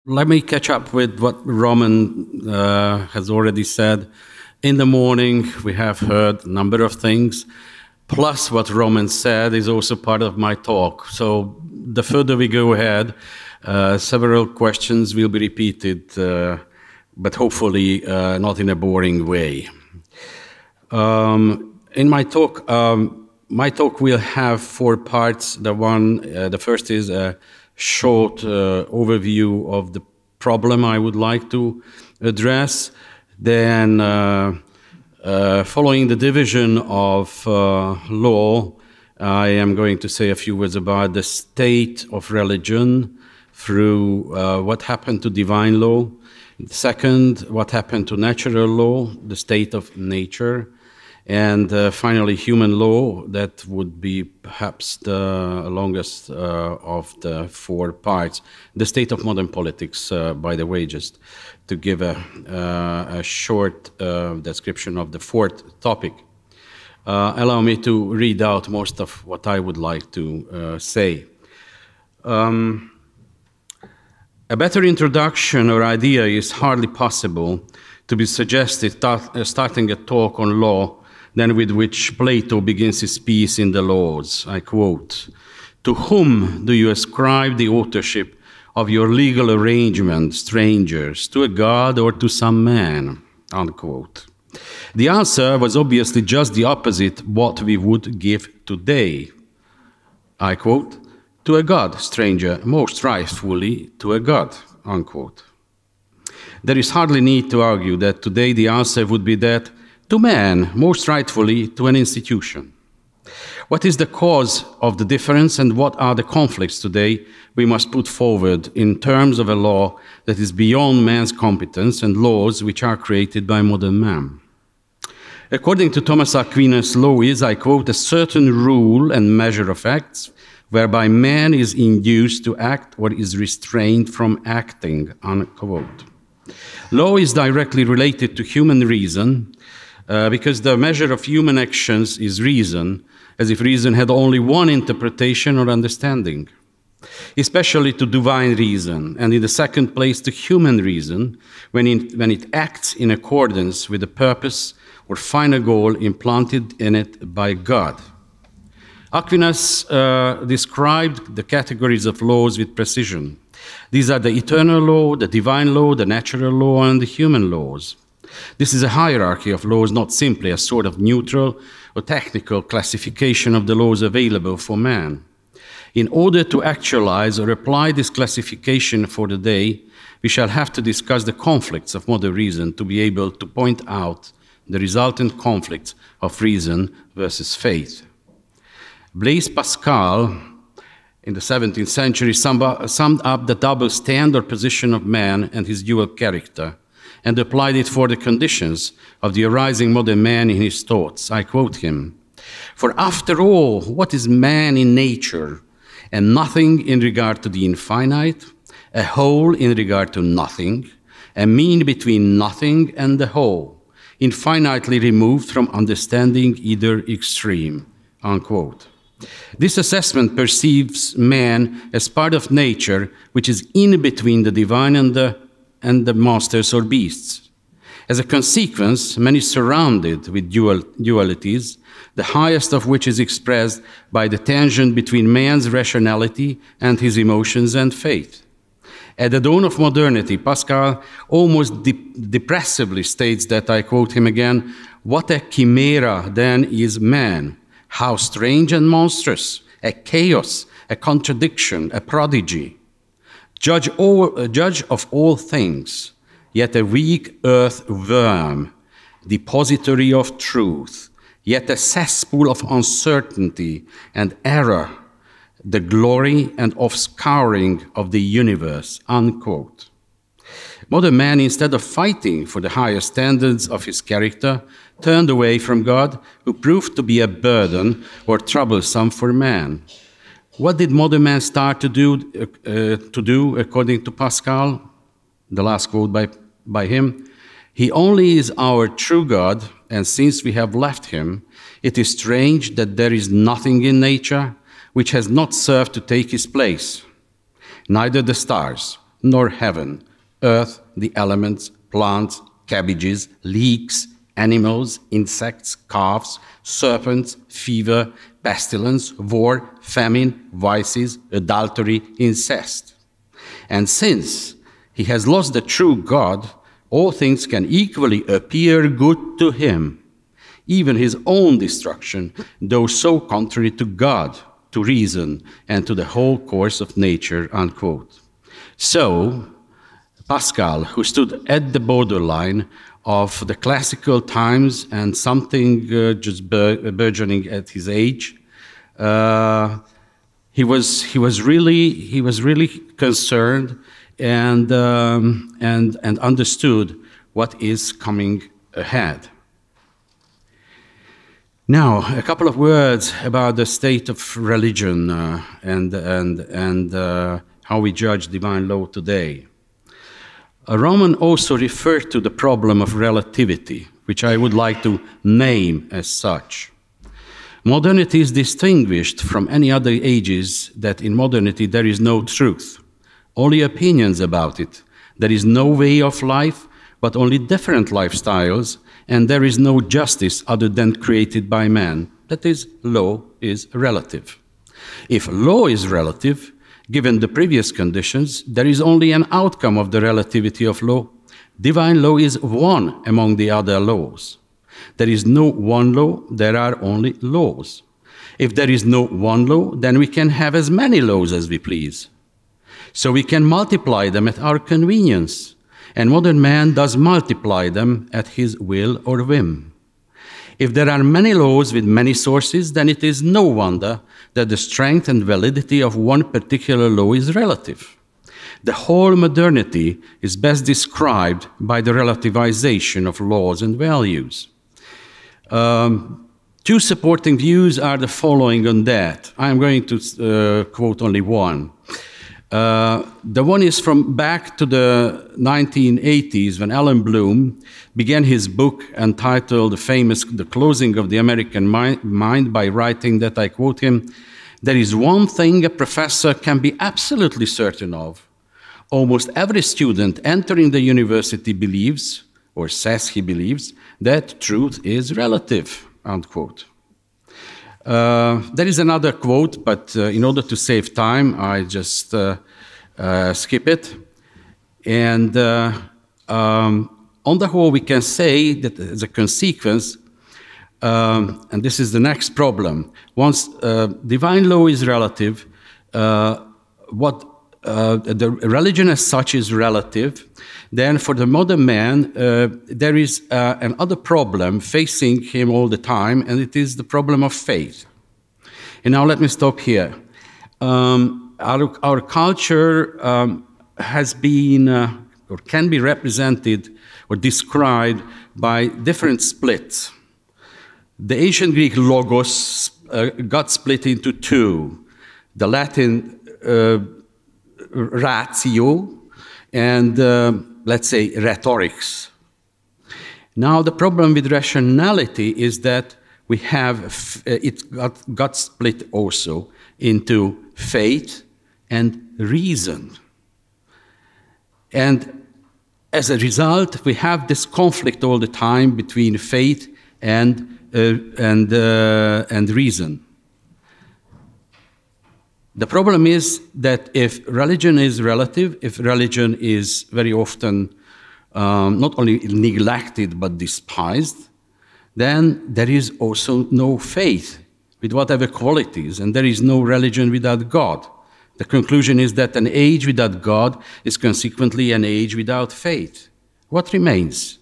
let me catch up with what Roman has already said. In the morning, we have heard a number of things, plus what Roman said is also part of my talk. So the further we go ahead, several questions will be repeated, but hopefully not in a boring way. In my talk will have 4 parts. The first is a short overview of the problem I would like to address. Then, following the division of law, I am going to say a few words about the state of religion through what happened to divine law. Second, what happened to natural law, the state of nature. And finally, human law, that would be perhaps the longest of the 4 parts. The state of modern politics, by the way, just to give a short description of the 4th topic. Allow me to read out most of what I would like to say. A better introduction or idea is hardly possible to be suggested starting a talk on law than with which Plato begins his piece in the Laws. I quote, "To whom do you ascribe the authorship of your legal arrangement, strangers, to a god or to some man?" Unquote. The answer was obviously just the opposite what we would give today. I quote, "To a god, stranger, most rightfully to a god." Unquote. There is hardly need to argue that today the answer would be that to man, most rightfully to an institution. What is the cause of the difference and what are the conflicts today we must put forward in terms of a law that is beyond man's competence and laws which are created by modern man? According to Thomas Aquinas, law is, I quote, "a certain rule and measure of acts whereby man is induced to act or is restrained from acting," unquote. Law is directly related to human reason, because the measure of human actions is reason, as if reason had only one interpretation or understanding, especially to divine reason, and in the second place to human reason, when it acts in accordance with the purpose or final goal implanted in it by God. Aquinas described the categories of laws with precision. These are the eternal law, the divine law, the natural law, and the human laws. This is a hierarchy of laws, not simply a sort of neutral or technical classification of the laws available for man. In order to actualize or apply this classification for the day, we shall have to discuss the conflicts of modern reason to be able to point out the resultant conflicts of reason versus faith. Blaise Pascal, in the 17th century, summed up the double standard position of man and his dual character, and applied it for the conditions of the arising modern man in his thoughts. I quote him, "For after all, what is man in nature? And nothing in regard to the infinite, a whole in regard to nothing, a mean between nothing and the whole, infinitely removed from understanding either extreme," unquote. This assessment perceives man as part of nature, which is in between the divine and the monsters or beasts. As a consequence, man is surrounded with dualities, the highest of which is expressed by the tension between man's rationality and his emotions and faith. At the dawn of modernity, Pascal almost depressively states that, I quote him again, "What a chimera then is man, how strange and monstrous, a chaos, a contradiction, a prodigy. Judge of all things, yet a weak earth worm, depository of truth, yet a cesspool of uncertainty and error, the glory and offscouring of the universe," unquote. Modern man, instead of fighting for the higher standards of his character, turned away from God, who proved to be a burden or troublesome for man. What did modern man start to do according to Pascal? The last quote by him, "He only is our true God, and since we have left him, it is strange that there is nothing in nature which has not served to take his place, neither the stars, nor heaven, earth, the elements, plants, cabbages, leeks, animals, insects, calves, serpents, fever, pestilence, war, famine, vices, adultery, incest. And since he has lost the true God, all things can equally appear good to him, even his own destruction, though so contrary to God, to reason, and to the whole course of nature, unquote. So, Pascal, who stood at the borderline of the classical times and something just burgeoning at his age, he was really concerned and understood what is coming ahead. Now, a couple of words about the state of religion and how we judge divine law today. Roman also referred to the problem of relativity, which I would like to name as such. Modernity is distinguished from any other ages that in modernity there is no truth, only opinions about it. There is no way of life, but only different lifestyles, and there is no justice other than created by man. That is, law is relative. If law is relative, given the previous conditions, there is only an outcome of the relativity of law. Divine law is one among the other laws. There is no one law, there are only laws. If there is no one law, then we can have as many laws as we please. So we can multiply them at our convenience, and modern man does multiply them at his will or whim. If there are many laws with many sources, then it is no wonder that the strength and validity of one particular law is relative. The whole modernity is best described by the relativization of laws and values. Two supporting views are the following on that. I am going to quote only one. The one is from back to the 1980s when Alan Bloom began his book entitled The Closing of the American Mind by writing that, I quote him, "There is one thing a professor can be absolutely certain of. Almost every student entering the university believes, or says he believes, that truth is relative," unquote. There is another quote, but in order to save time, I just skip it. And on the whole, we can say that as a consequence, and this is the next problem, once divine law is relative, the religion as such is relative, then for the modern man, there is another problem facing him all the time, and it is the problem of faith. And now let me stop here. Our culture has been, or can be represented or described by different splits. The ancient Greek logos got split into two. The Latin ratio and, let's say, rhetorics. Now, the problem with rationality is that we have, it got split also into faith and reason. And as a result, we have this conflict all the time between faith and reason. The problem is that if religion is relative, if religion is very often not only neglected but despised, then there is also no faith with whatever qualities, and there is no religion without God. The conclusion is that an age without God is consequently an age without faith. What remains?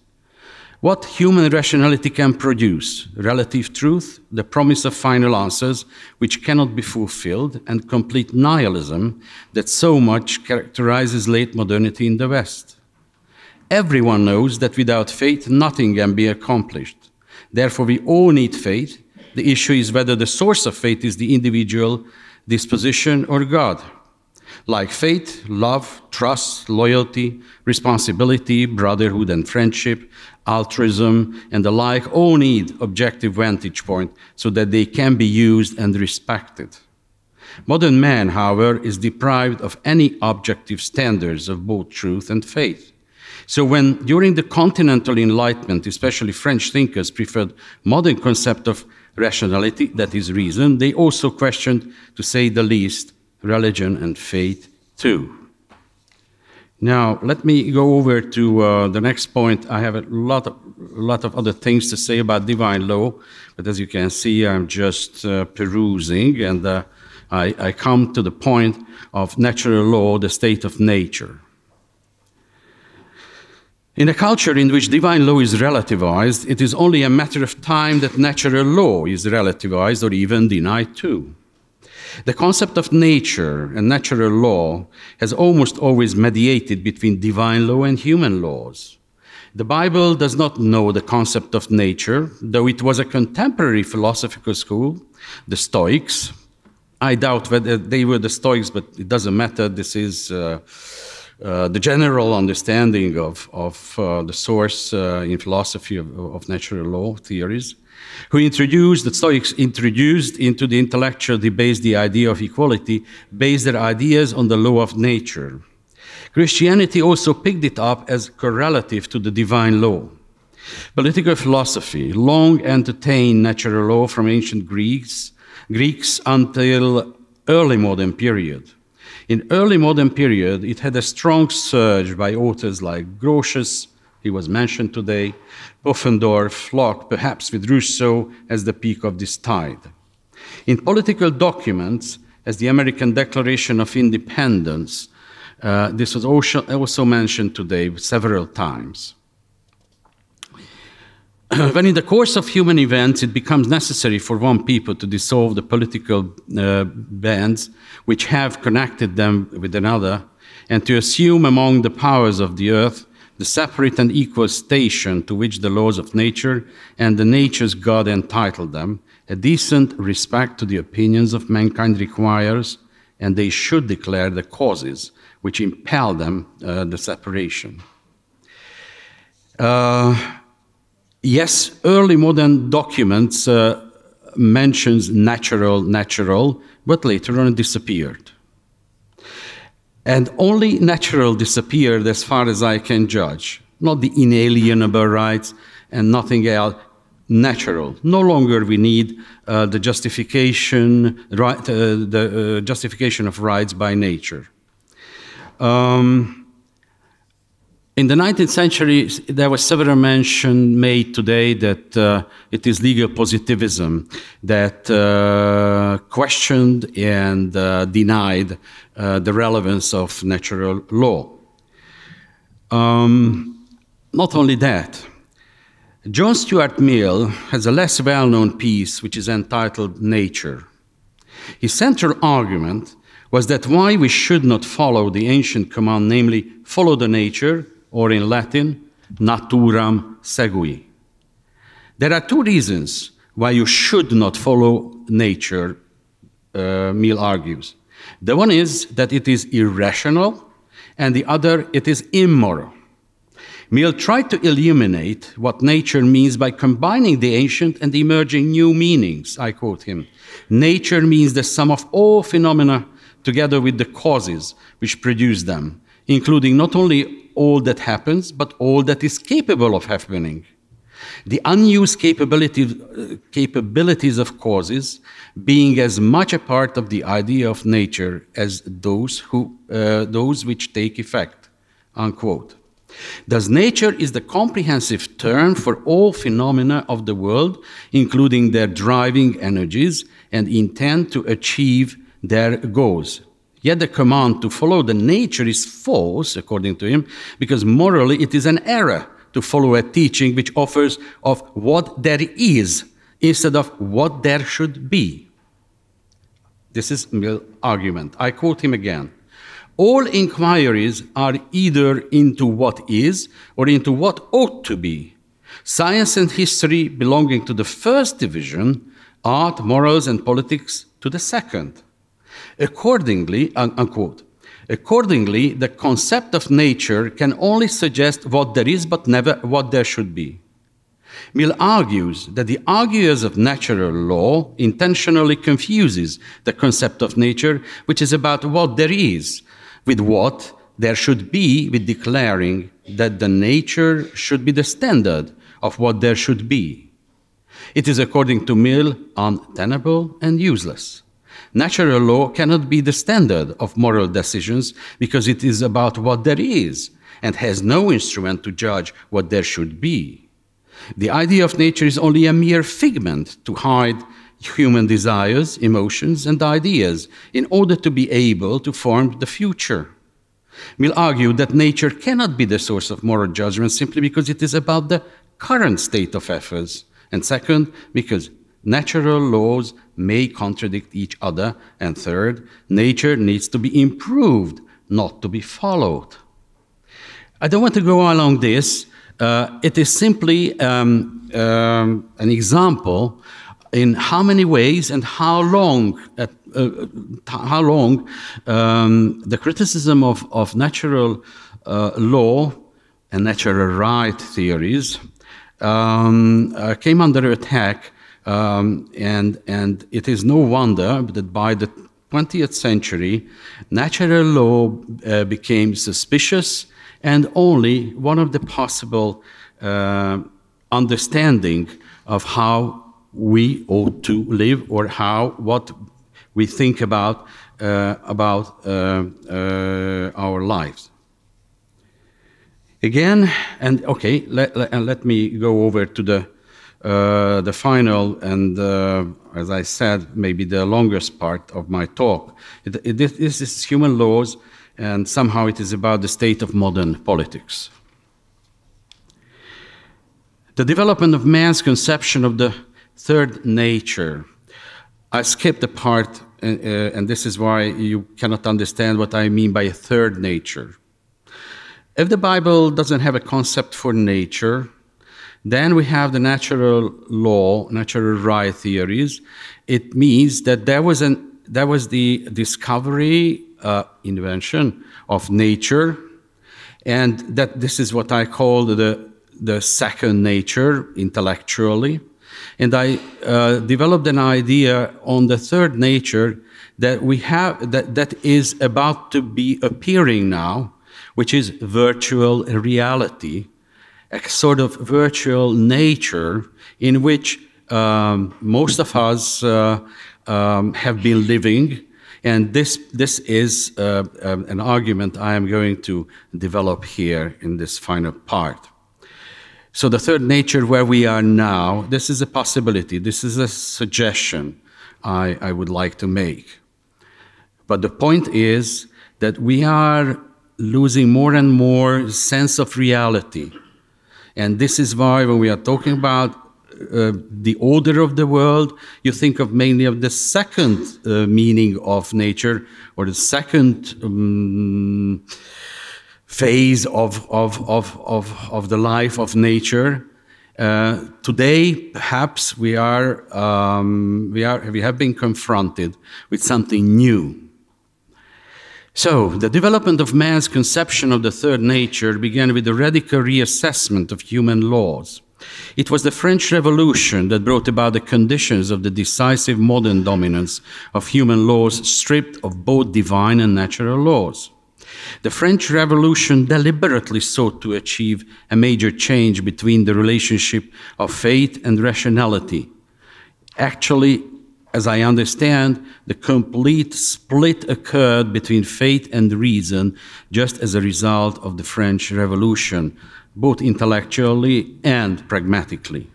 What human rationality can produce? Relative truth, the promise of final answers which cannot be fulfilled, and complete nihilism that so much characterizes late modernity in the West. Everyone knows that without faith nothing can be accomplished. Therefore we all need faith. The issue is whether the source of faith is the individual disposition or God. Like faith, love, trust, loyalty, responsibility, brotherhood and friendship, altruism, and the like all need objective vantage point so that they can be used and respected. Modern man, however, is deprived of any objective standards of both truth and faith. So when, during the continental Enlightenment, especially French thinkers preferred modern concept of rationality, that is reason, they also questioned, to say the least, religion and faith too. Now, let me go over to the next point. I have a lot of other things to say about divine law, but as you can see, I'm just perusing, and I come to the point of natural law, the state of nature. In a culture in which divine law is relativized, it is only a matter of time that natural law is relativized or even denied too. The concept of nature and natural law has almost always mediated between divine law and human laws. The Bible does not know the concept of nature, though it was a contemporary philosophical school, the Stoics. I doubt whether they were the Stoics, but it doesn't matter. This is the general understanding of the source in philosophy of natural law theories. The Stoics introduced into the intellectual debates the idea of equality, based their ideas on the law of nature. Christianity also picked it up as correlative to the divine law. Political philosophy long entertained natural law from ancient Greeks until early modern period. In early modern period, it had a strong surge by authors like Grotius, he was mentioned today, Pufendorf, Locke, perhaps with Rousseau as the peak of this tide. In political documents, as the American Declaration of Independence, this was also mentioned today several times. When in the course of human events it becomes necessary for one people to dissolve the political bands which have connected them with another, and to assume among the powers of the earth the separate and equal station to which the laws of nature and the nature's God entitled them, a decent respect to the opinions of mankind requires, and they should declare the causes which impel them the separation. Yes, early modern documents mentions natural, but later on it disappeared. And only natural disappeared as far as I can judge, not the inalienable rights and nothing else. Natural. No longer we need the justification of rights by nature. In the 19th century, there was several mention made today that it is legal positivism that questioned and denied the relevance of natural law. Not only that, John Stuart Mill has a less well-known piece which is entitled Nature. His central argument was that why we should not follow the ancient command, namely, follow the nature, or in Latin, naturam segui. There are two reasons why you should not follow nature, Mill argues. The one is that it is irrational, and the other, it is immoral. Mill tried to illuminate what nature means by combining the ancient and emerging new meanings. I quote him, "Nature means the sum of all phenomena together with the causes which produce them, including not only all that happens, but all that is capable of happening. The unused capabilities of causes being as much a part of the idea of nature as those which take effect," unquote. Thus, nature is the comprehensive term for all phenomena of the world, including their driving energies and intent to achieve their goals. Yet the command to follow the nature is false, according to him, because morally it is an error to follow a teaching which offers of what there is instead of what there should be. This is Mill's argument. I quote him again. "All inquiries are either into what is or into what ought to be. Science and history belonging to the first division, art, morals, and politics to the second. Accordingly," unquote, "accordingly, the concept of nature can only suggest what there is but never what there should be. Mill argues that the arguers of natural law intentionally confuses the concept of nature, which is about what there is, with what there should be, with declaring that the nature should be the standard of what there should be. It is, according to Mill, untenable and useless. Natural law cannot be the standard of moral decisions because it is about what there is and has no instrument to judge what there should be. The idea of nature is only a mere figment to hide human desires, emotions, and ideas in order to be able to form the future. Mill argued that nature cannot be the source of moral judgment simply because it is about the current state of affairs, and second, because natural laws may contradict each other, and third, nature needs to be improved, not to be followed. I don't want to go along this. It is simply an example in how many ways and how long the criticism of natural law and natural right theories came under attack, and it is no wonder that by the 20th century, natural law became suspicious and only one of the possible understanding of how we ought to live, or what we think about our lives. Again, and okay, let me go over to the final and, as I said, maybe the longest part of my talk. This is human laws, and somehow it is about the state of modern politics. The development of man's conception of the third nature. I skipped the part, and this is why you cannot understand what I mean by a third nature. If the Bible doesn't have a concept for nature, then we have the natural law, natural right theories. It means that there was the discovery, invention of nature, and that this is what I call the second nature intellectually. And I developed an idea on the third nature that we have, that is about to be appearing now, which is virtual reality, a sort of virtual nature in which most of us have been living. And this is an argument I am going to develop here in this final part. So the third nature where we are now, this is a possibility, this is a suggestion I would like to make. But the point is that we are losing more and more sense of reality. And this is why when we are talking about the order of the world, you think of mainly of the second meaning of nature, or the second phase of the life of nature. Today, perhaps we have been confronted with something new. So, the development of man's conception of the third nature began with a radical reassessment of human laws. It was the French Revolution that brought about the conditions of the decisive modern dominance of human laws, stripped of both divine and natural laws. The French Revolution deliberately sought to achieve a major change between the relationship of faith and rationality. Actually, as I understand, the complete split occurred between faith and reason just as a result of the French Revolution, both intellectually and pragmatically.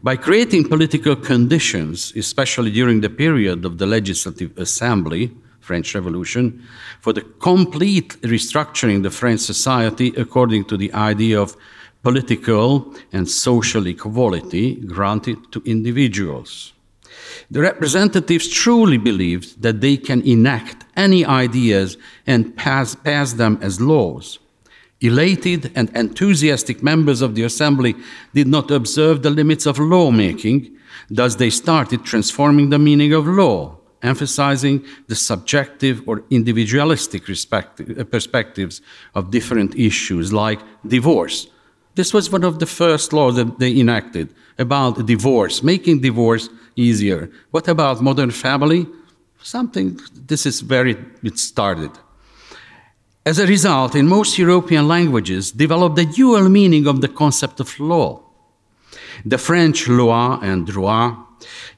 By creating political conditions, especially during the period of the Legislative Assembly, French Revolution, for the complete restructuring of French society according to the idea of political and social equality granted to individuals. The representatives truly believed that they can enact any ideas and pass them as laws. Elated and enthusiastic members of the assembly did not observe the limits of lawmaking, thus they started transforming the meaning of law, emphasizing the subjective or individualistic perspectives of different issues like divorce, This was one of the first laws that they enacted about divorce, making divorce easier. What about modern family? This is where it started. As a result, in most European languages developed a dual meaning of the concept of law. The French loi and droit,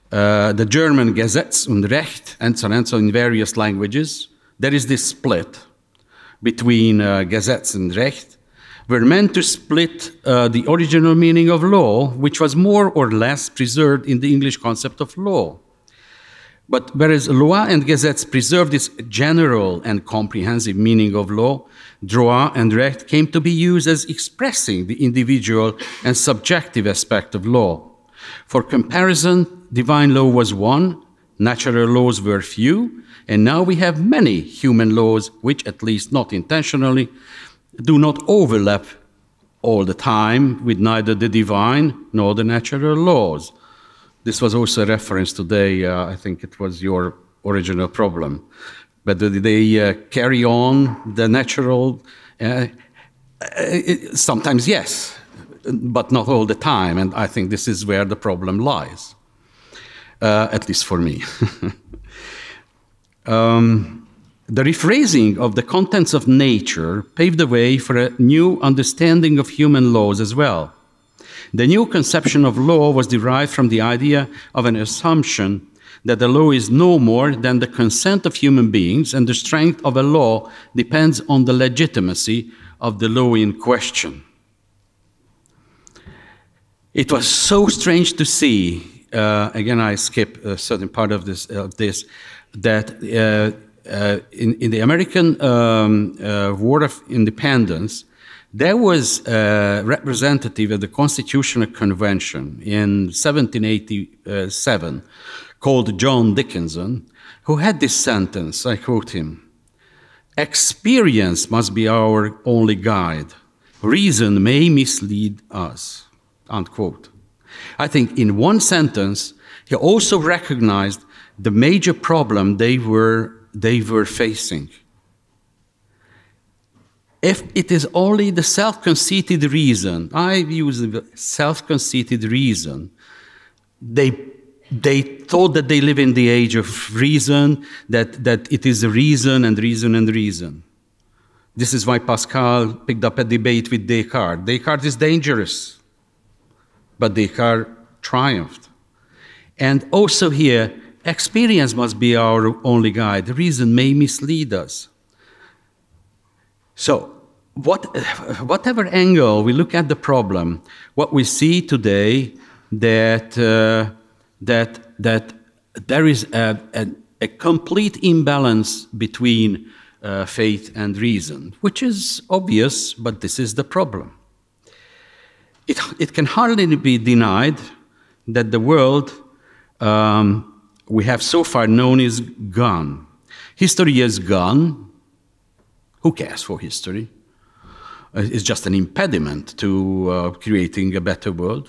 the German Gesetz und Recht, and so on and so in various languages, there is this split between Gesetz and Recht, were meant to split the original meaning of law, which was more or less preserved in the English concept of law. But whereas loi and Gesetz preserved this general and comprehensive meaning of law, droit and Recht came to be used as expressing the individual and subjective aspect of law. For comparison, divine law was one, natural laws were few, and now we have many human laws which, at least not intentionally, do not overlap all the time with neither the divine nor the natural laws. This was also a reference today, I think it was your original problem. Whether they carry on the natural, sometimes yes, but not all the time, and I think this is where the problem lies, at least for me. The rephrasing of the contents of nature paved the way for a new understanding of human laws as well. The new conception of law was derived from the idea of an assumption that the law is no more than the consent of human beings, and the strength of a law depends on the legitimacy of the law in question. It was so strange to see, again I skip a certain part of this, that in the American War of Independence, there was a representative of the Constitutional Convention in 1787 called John Dickinson, who had this sentence, I quote him, "Experience must be our only guide. Reason may mislead us," unquote. I think in one sentence, he also recognized the major problem they were facing. If it is only the self-conceited reason, I use the self-conceited reason, they thought that they live in the age of reason, that it is a reason and reason and reason. This is why Pascal picked up a debate with Descartes. Descartes is dangerous, but Descartes triumphed. And also here, experience must be our only guide. Reason may mislead us. So, whatever angle we look at the problem, what we see today that there is a complete imbalance between faith and reason, which is obvious, but this is the problem. It can hardly be denied that the world we have so far known is gone. History is gone. Who cares for history? It's just an impediment to creating a better world.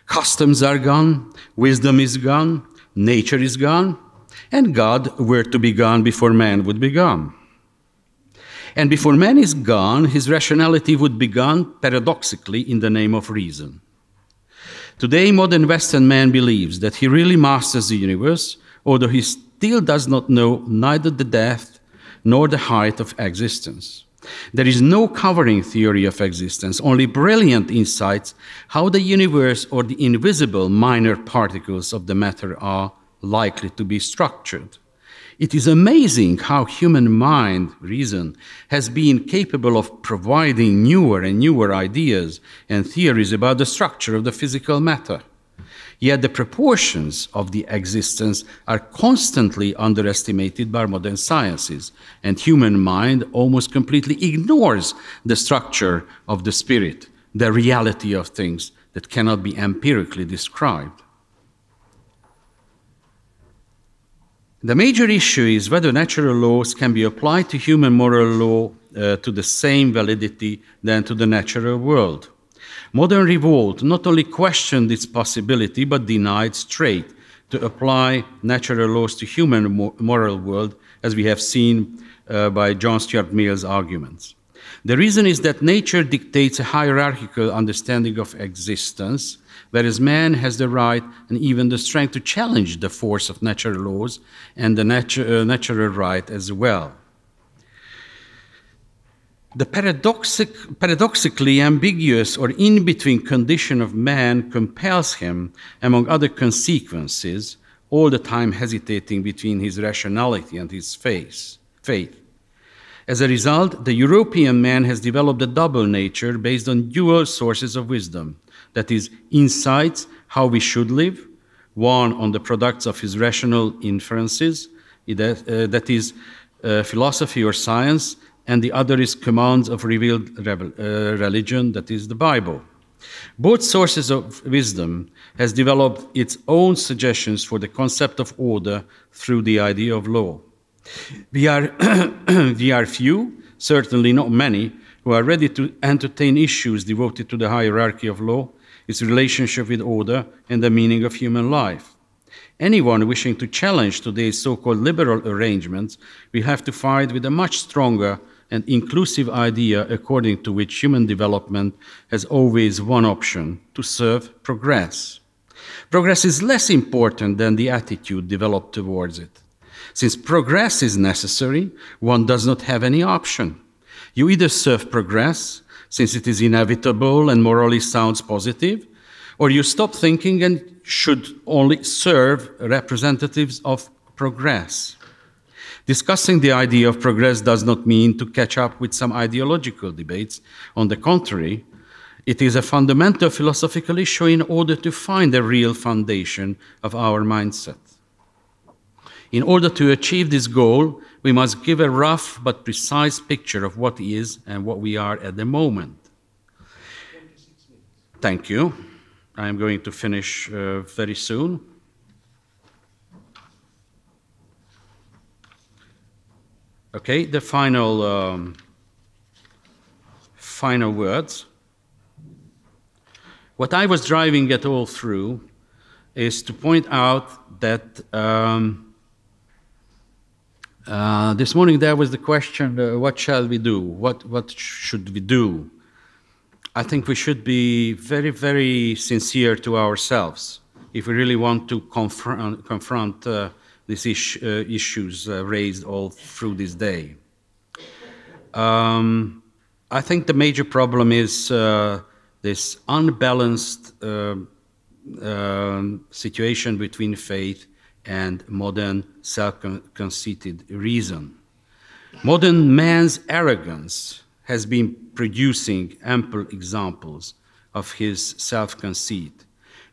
Customs are gone, wisdom is gone, nature is gone, and God were to be gone before man would be gone. And before man is gone, his rationality would be gone, paradoxically, in the name of reason. Today, modern Western man believes that he really masters the universe, although he still does not know neither the depth nor the height of existence. There is no covering theory of existence, only brilliant insights how the universe or the invisible minor particles of the matter are likely to be structured. It is amazing how human mind, reason, has been capable of providing newer and newer ideas and theories about the structure of the physical matter. Yet the proportions of the existence are constantly underestimated by modern sciences, and human mind almost completely ignores the structure of the spirit, the reality of things that cannot be empirically described. The major issue is whether natural laws can be applied to human moral law to the same validity than to the natural world. Modern revolt not only questioned its possibility, but denied straight to apply natural laws to human moral world, as we have seen by John Stuart Mill's arguments. The reason is that nature dictates a hierarchical understanding of existence, whereas man has the right and even the strength to challenge the force of natural laws and the natural right as well. The paradoxically ambiguous or in-between condition of man compels him, among other consequences, all the time hesitating between his rationality and his faith. As a result, the European man has developed a double nature based on dual sources of wisdom, that is, insights how we should live, one on the products of his rational inferences, that is, philosophy or science, and the other is commands of revealed religion, that is the Bible. Both sources of wisdom has developed its own suggestions for the concept of order through the idea of law. We are few, certainly not many, who are ready to entertain issues devoted to the hierarchy of law, its relationship with order, and the meaning of human life. Anyone wishing to challenge today's so-called liberal arrangements will have to fight with a much stronger and inclusive idea according to which human development has always one option: to serve progress. Progress is less important than the attitude developed towards it. Since progress is necessary, one does not have any option. You either serve progress, since it is inevitable and morally sounds positive, or you stop thinking and should only serve representatives of progress. Discussing the idea of progress does not mean to catch up with some ideological debates. On the contrary, it is a fundamental philosophical issue in order to find the real foundation of our mindset. In order to achieve this goal, we must give a rough but precise picture of what is and what we are at the moment. Thank you. I am going to finish very soon. Okay, the final words. What I was driving at all through is to point out that this morning there was the question, what shall we do? What should we do? I think we should be very, very sincere to ourselves if we really want to confront these issues raised all through this day. I think the major problem is this unbalanced situation between faith and modern self-conceited reason. Modern man's arrogance has been producing ample examples of his self-conceit.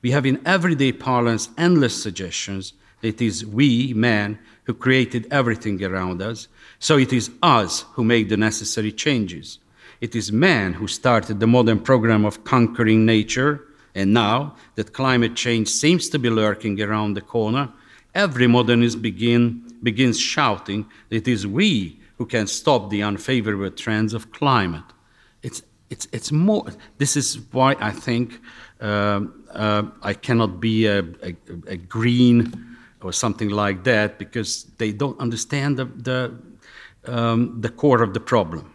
We have in everyday parlance endless suggestions that it is we, man, who created everything around us, so it is us who make the necessary changes. It is man who started the modern program of conquering nature, and now that climate change seems to be lurking around the corner, every modernist begins shouting that it is we who can stop the unfavorable trends of climate. It's more. This is why I think I cannot be a green or something like that, because they don't understand the core of the problem.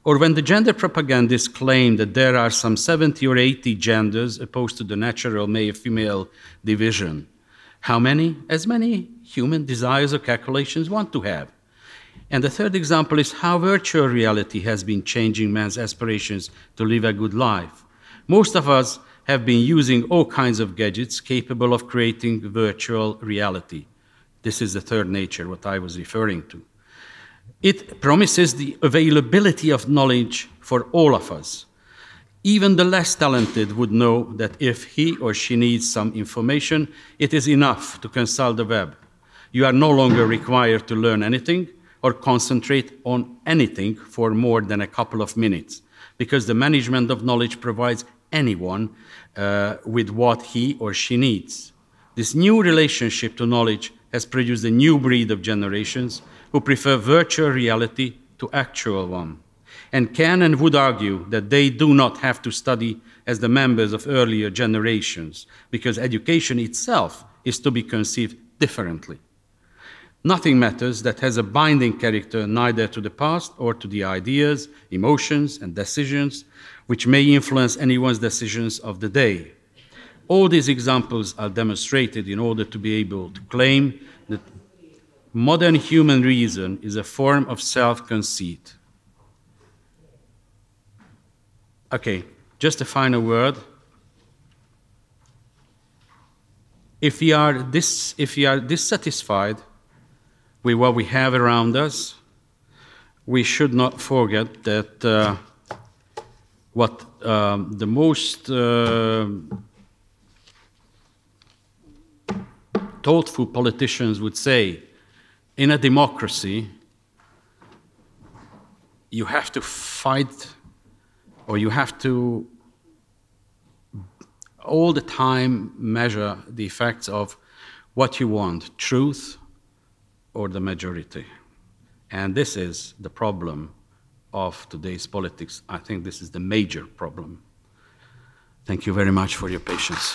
Or when the gender propagandists claim that there are some 70 or 80 genders opposed to the natural male-female division, how many? As many human desires or calculations want to have. And the third example is how virtual reality has been changing man's aspirations to live a good life. Most of us have been using all kinds of gadgets capable of creating virtual reality. This is the third nature, what I was referring to. It promises the availability of knowledge for all of us. Even the less talented would know that if he or she needs some information, it is enough to consult the web. You are no longer required to learn anything or concentrate on anything for more than a couple of minutes, because the management of knowledge provides anyone with what he or she needs. This new relationship to knowledge has produced a new breed of generations who prefer virtual reality to actual one, and can and would argue that they do not have to study as the members of earlier generations, because education itself is to be conceived differently. Nothing matters that has a binding character neither to the past or to the ideas, emotions, and decisions which may influence anyone's decisions of the day. All these examples are demonstrated in order to be able to claim that modern human reason is a form of self-conceit. Okay, just a final word. If we are dissatisfied with what we have around us, we should not forget that what the most thoughtful politicians would say, in a democracy, you have to fight, or you have to all the time measure the effects of what you want, truth or the majority. And this is the problem of today's politics. I think this is the major problem. Thank you very much for your patience.